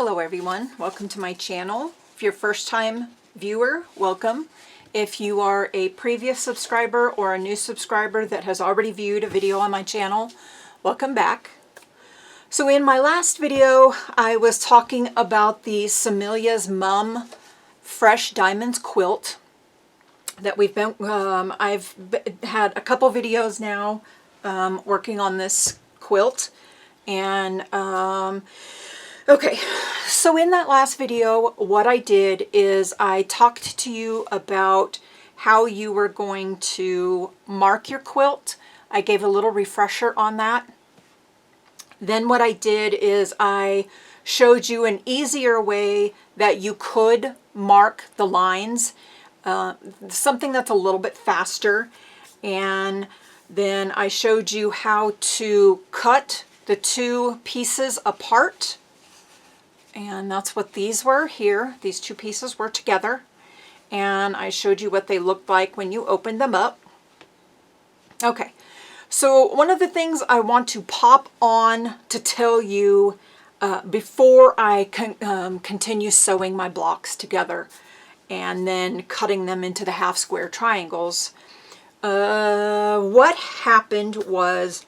Hello everyone, welcome to my channel. If you're a first-time viewer, welcome. If you are a previous subscriber or a new subscriber that has already viewed a video on my channel, welcome back. So in my last video, I was talking about the Samilia's Mum Fresh Diamonds quilt that I've had a couple videos now working on this quilt. And okay, so in that last video, what I did is I talked to you about how you were going to mark your quilt. I gave a little refresher on that. Then what I did is I showed you an easier way that you could mark the lines, something that's a little bit faster. And then I showed you how to cut the two pieces apart. And that's what these were here. These two pieces were together. And I showed you what they looked like when you opened them up. Okay, so one of the things I want to pop on to tell you before I continue sewing my blocks together and then cutting them into the half square triangles. What happened was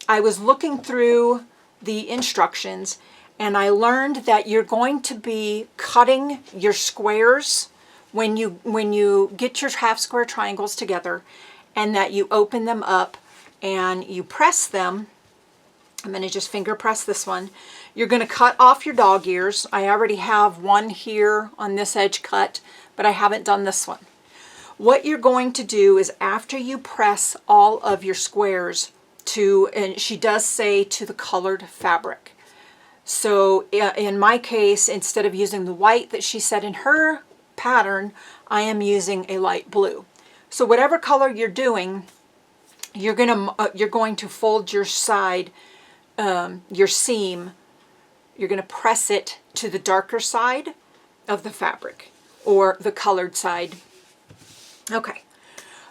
I was looking through the instructions and I learned that you're going to be cutting your squares when you get your half square triangles together, and that you open them up and you press them. I'm going to just finger press this one. You're going to cut off your dog ears. I already have one here on this edge cut, but I haven't done this one. What you're going to do is after you press all of your squares to, and she does say to the colored fabric. So in my case, instead of using the white that she said in her pattern, I am using a light blue. So whatever color you're doing, you're going to fold your side, your seam. You're going to press it to the darker side of the fabric or the colored side. Okay.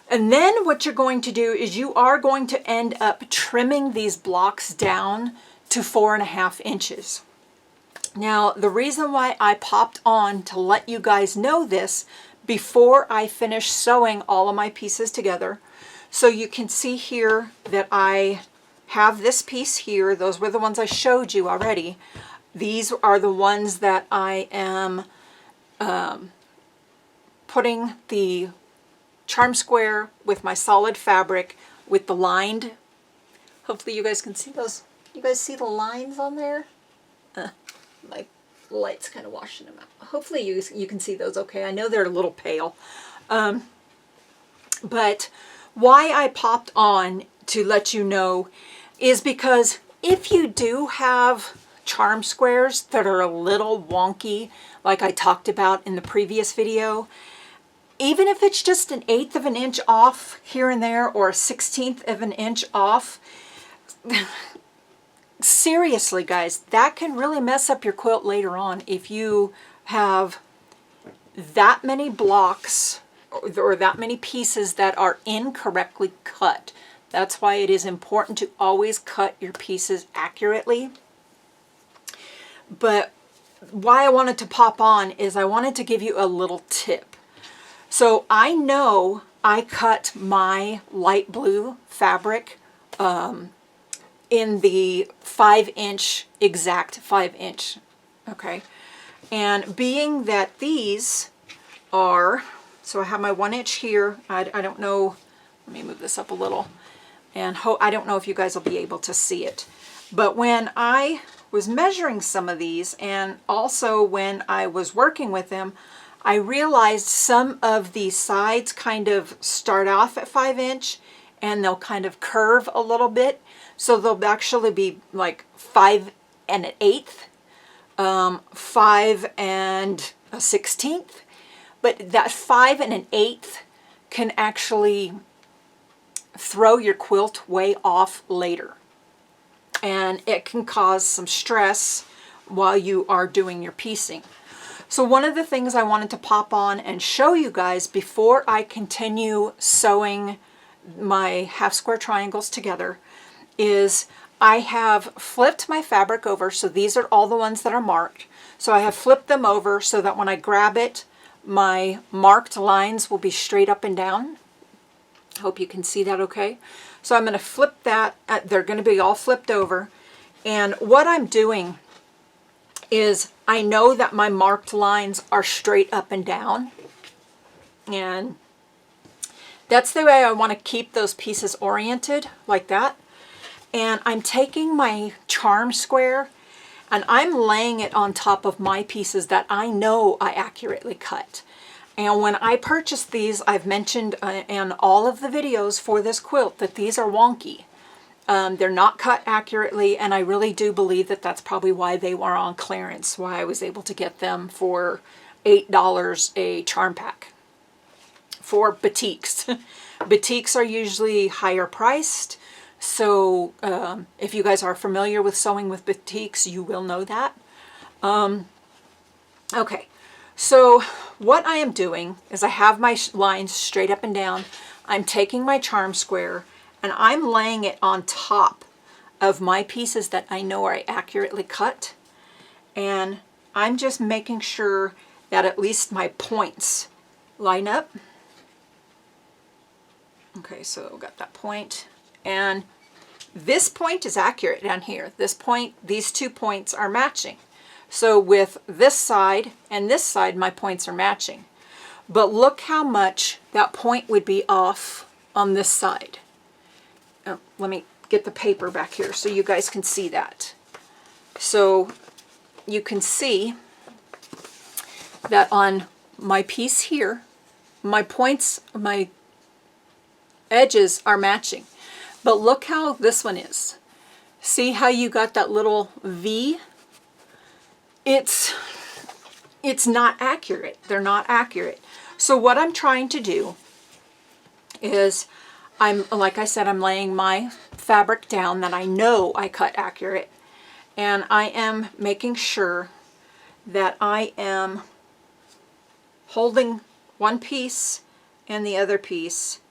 And then what you're going to do is you are going to end up trimming these blocks down to 4.5 inches. Now, the reason why I popped on to let you guys know this before I finish sewing all of my pieces together, so you can see here that I have this piece here. Those were the ones I showed you already. These are the ones that I am putting the charm square with my solid fabric with the lined. Hopefully you guys can see those. You guys see the lines on there? My light's kind of washing them out. Hopefully you can see those okay. I know they're a little pale. But why I popped on to let you know is because if you do have charm squares that are a little wonky, like I talked about in the previous video, even if it's just 1/8 of an inch off here and there or 1/16 of an inch off, seriously guys, that can really mess up your quilt later on if you have that many blocks or that many pieces that are incorrectly cut. That's why it is important to always cut your pieces accurately. But why I wanted to pop on is I wanted to give you a little tip. So I know I cut my light blue fabric in the 5-inch, exact 5-inch, okay? And being that these are, so I have my 1-inch here, I don't know, let me move this up a little, and I don't know if you guys will be able to see it. But when I was measuring some of these, and also when I was working with them, I realized some of the sides kind of start off at 5-inch and they'll kind of curve a little bit. So they'll actually be like 5 1/8, 5 1/16. But that 5 1/8 can actually throw your quilt way off later. And it can cause some stress while you are doing your piecing. So one of the things I wanted to pop on and show you guys before I continue sewing my half square triangles together is I have flipped my fabric over, so these are all the ones that are marked. So I have flipped them over so that when I grab it, my marked lines will be straight up and down. Hope you can see that okay. So I'm going to flip that. They're going to be all flipped over. And what I'm doing is I know that my marked lines are straight up and down. And that's the way I want to keep those pieces oriented, like that. And I'm taking my charm square and I'm laying it on top of my pieces that I know I accurately cut. And when I purchased these, I've mentioned in all of the videos for this quilt that these are wonky. They're not cut accurately, and I really do believe that that's probably why they were on clearance, why I was able to get them for $8 a charm pack for batiks. Batiks are usually higher priced. So if you guys are familiar with sewing with batiks, you will know that. Okay, so what I am doing is I have my lines straight up and down. I'm taking my charm square and I'm laying it on top of my pieces that I know are accurately cut. And I'm just making sure that at least my points line up. Okay, so got that point. And this point is accurate down here. This point, these 2 points are matching. So with this side and this side, my points are matching. But look how much that point would be off on this side. Let me get the paper back here so you guys can see that. So you can see that on my piece here, my points, my edges are matching. But look how this one is. See how you got that little V? It's not accurate. They're not accurate. So what I'm trying to do is like I said, I'm laying my fabric down that I know I cut accurate. And I am making sure that I am holding one piece and the other piece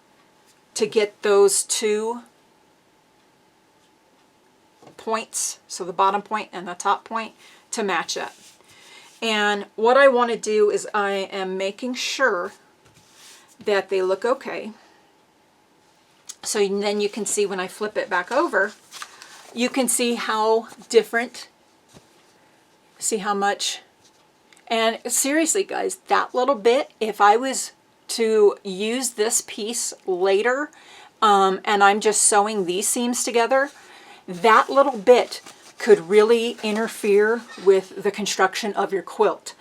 to get those 2 points, so the bottom point and the top point, to match up. And what I want to do is I am making sure that they look okay. So then you can see when I flip it back over, you can see how different, see how much. And seriously guys, that little bit, if I was to use this piece later and I'm just sewing these seams together, that little bit could really interfere with the construction of your quilt.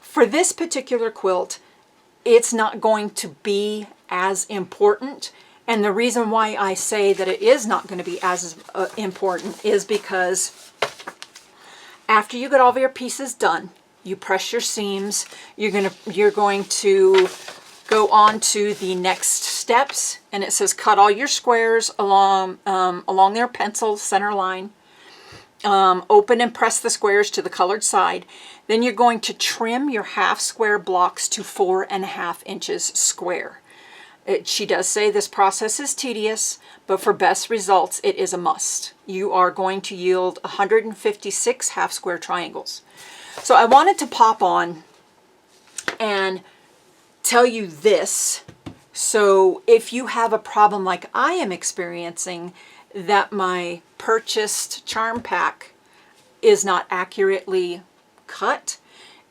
For this particular quilt, it's not going to be as important. And the reason why I say that it is not going to be as important is because after you get all of your pieces done, you press your seams, you're going to go on to the next steps, and it says cut all your squares along their pencil center line. Open and press the squares to the colored side. Then you're going to trim your half square blocks to 4.5 inches square. She does say this process is tedious, but for best results, it is a must. You are going to yield 156 half square triangles. So I wanted to pop on and tell you this. So if you have a problem like I am experiencing, that my purchased charm pack is not accurately cut,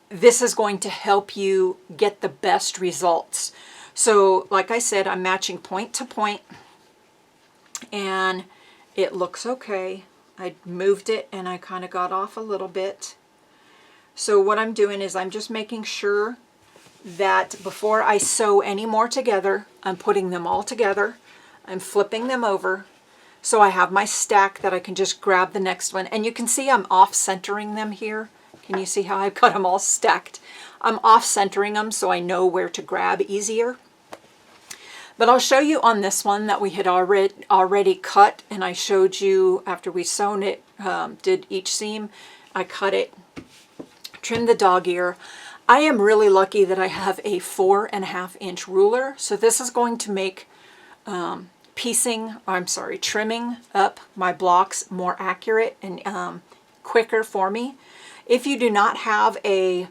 this is going to help you get the best results. So like I said, I'm matching point to point and it looks okay. I moved it and I kind of got off a little bit. So what I'm doing is I'm just making sure that before I sew any more together, I'm putting them all together. I'm flipping them over. So I have my stack that I can just grab the next one. And you can see I'm off-centering them here. Can you see how I've got them all stacked? I'm off-centering them so I know where to grab easier. But I'll show you on this one that we had already cut, and I showed you after we sewn it, did each seam, I cut it, trimmed the dog ear. I am really lucky that I have a 4.5 inch ruler, so this is going to make trimming up my blocks more accurate and quicker for me. If you do not have a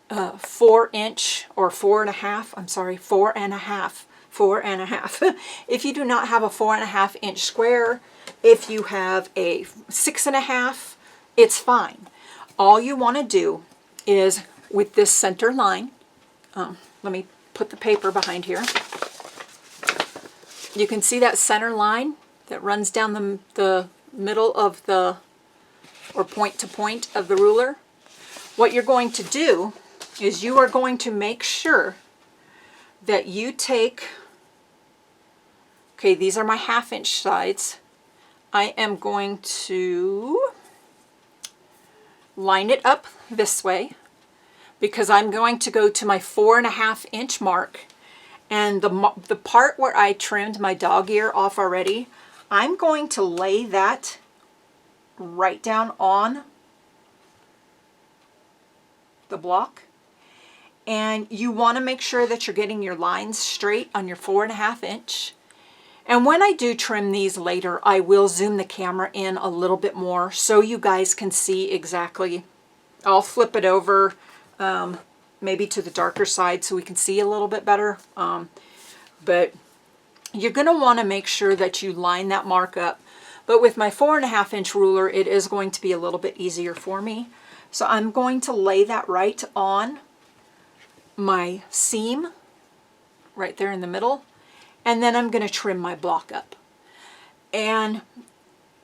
4-inch or 4.5, I'm sorry, 4.5. If you do not have a 4.5-inch square, if you have a 6.5, it's fine. All you want to do is with this center line, let me put the paper behind here. You can see that center line that runs down the middle of the, or point to point of the ruler. What you're going to do is you are going to make sure that you take, okay, these are my 1/2-inch sides. I am going to line it up this way because I'm going to go to my 4.5-inch mark, and the part where I trimmed my dog ear off already, I'm going to lay that right down on the block. And you want to make sure that you're getting your lines straight on your 4.5-inch. And when I do trim these later, I will zoom the camera in a little bit more so you guys can see exactly. I'll flip it over maybe to the darker side so we can see a little bit better. But you're going to want to make sure that you line that mark up. But with my 4.5-inch ruler, it is going to be a little bit easier for me. So I'm going to lay that right on my seam, right there in the middle. And then I'm going to trim my block up. And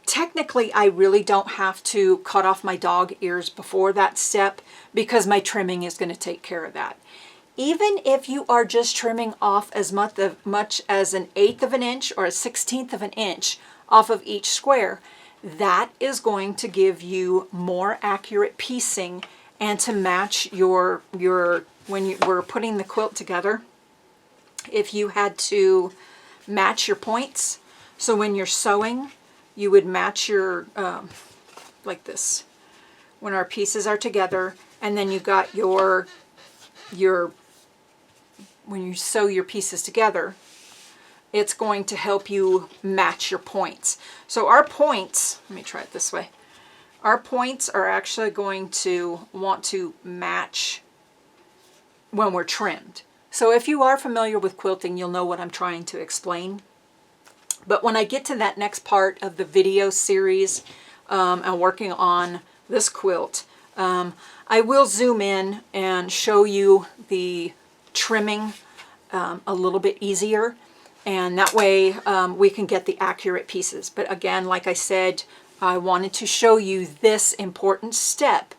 technically, I really don't have to cut off my dog ears before that step because my trimming is going to take care of that. Even if you are just trimming off as much as 1/8 of an inch or 1/16 of an inch off of each square, that is going to give you more accurate piecing and to match your when you were putting the quilt together. If you had to match your points, so when you're sewing, you would match your, like this, when our pieces are together, and then you got your, when you sew your pieces together, it's going to help you match your points. So our points, let me try it this way. Our points are actually going to want to match when we're trimmed. So if you are familiar with quilting, you'll know what I'm trying to explain. But when I get to that next part of the video series and working on this quilt, I will zoom in and show you the trimming a little bit easier. And that way we can get the accurate pieces. But again, like I said, I wanted to show you this important step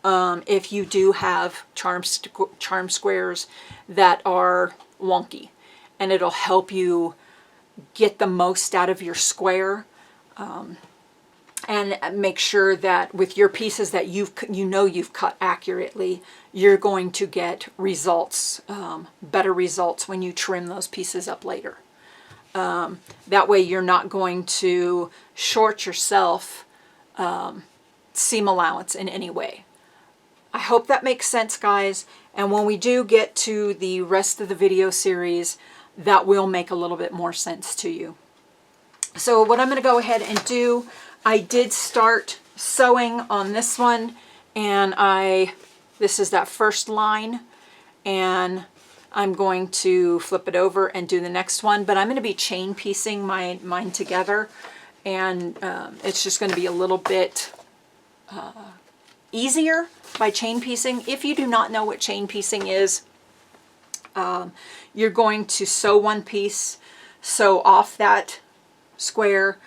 if you do have charm squares that are wonky, and it'll help you get the most out of your square, and make sure that with your pieces that you've cut accurately, you're going to get results, better results when you trim those pieces up later. That way you're not going to short yourself seam allowance in any way. I hope that makes sense, guys. And when we do get to the rest of the video series, that will make a little bit more sense to you. So what I'm going to go ahead and do, I did start sewing on this one, and this is that first line, and I'm going to flip it over and do the next one, but I'm going to be chain piecing mine together, and it's just going to be a little bit easier by chain piecing. If you do not know what chain piecing is, you're going to sew one piece, sew off that square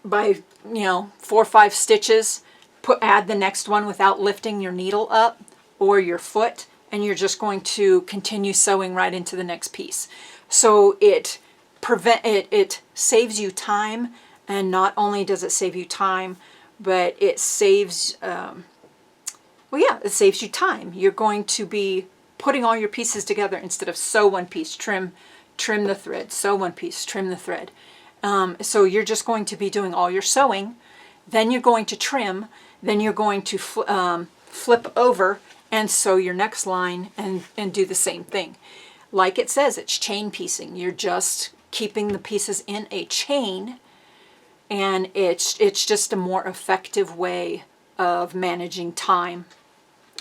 by 4 or 5 stitches, add the next one without lifting your needle up or your foot, and you're just going to continue sewing right into the next piece. So it saves you time, and not only does it save you time, but it saves it saves you time. You're going to be putting all your pieces together instead of sew one piece, trim the thread, sew one piece, trim the thread. So you're just going to be doing all your sewing, then you're going to trim, then you're going to flip over and sew your next line and do the same thing. Like it says, it's chain piecing. You're just keeping the pieces in a chain, and it's just a more effective way of managing time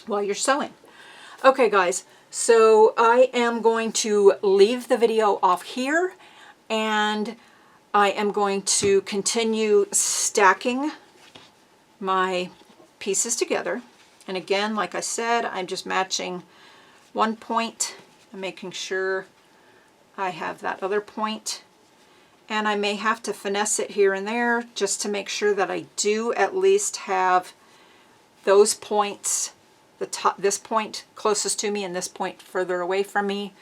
while you're sewing. Okay guys, so I am going to leave the video off here, and I am going to continue stacking my pieces together. And again, like I said, I'm just matching one point and making sure I have that other point. And I may have to finesse it here and there just to make sure that I do at least have those points, this point closest to me and this point further away from me,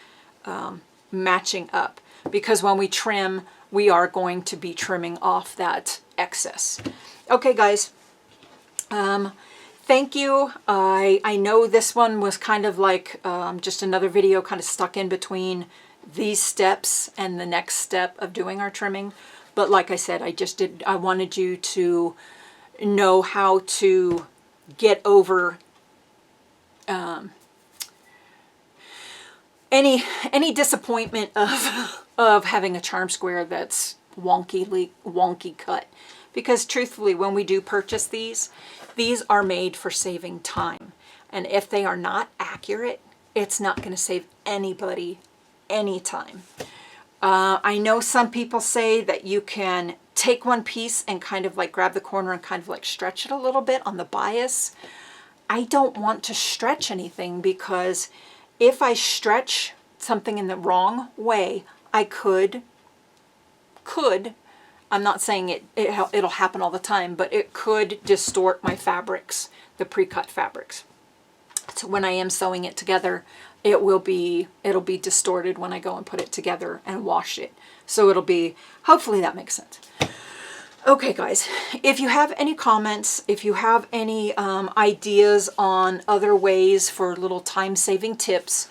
matching up. Because when we trim, we are going to be trimming off that excess. Okay guys, thank you. I know this one was kind of like just another video kind of stuck in between these steps and the next step of doing our trimming. But like I said, I wanted you to know how to get over any disappointment of having a charm square that's wonky cut. Because truthfully, when we do purchase these are made for saving time. And if they are not accurate, it's not going to save anybody any time. I know some people say that you can take one piece and kind of like grab the corner and kind of like stretch it a little bit on the bias. I don't want to stretch anything, because if I stretch something in the wrong way, I could, I'm not saying it'll happen all the time, but it could distort my fabrics, the pre-cut fabrics. So when I am sewing it together, it'll be distorted when I go and put it together and wash it. So it'll be, hopefully that makes sense. Okay guys, if you have any comments, if you have any ideas on other ways for little time-saving tips,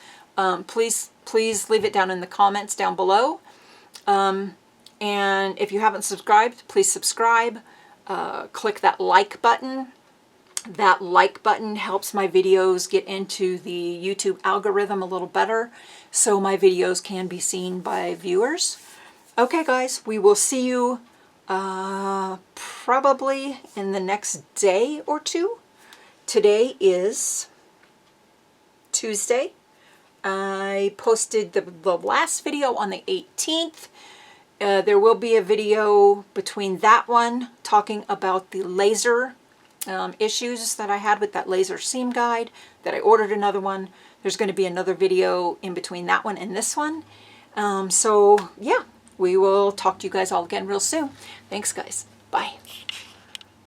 please leave it down in the comments down below. And if you haven't subscribed, please subscribe. Click that like button. That like button helps my videos get into the YouTube algorithm a little better, so my videos can be seen by viewers. Okay guys, we will see you probably in the next day or two. Today is Tuesday. I posted the last video on the 18th. There will be a video between that one talking about the laser issues that I had with that laser seam guide, that I ordered another one. There's going to be another video in between that one and this one. So yeah, we will talk to you guys all again real soon. Thanks guys. Bye.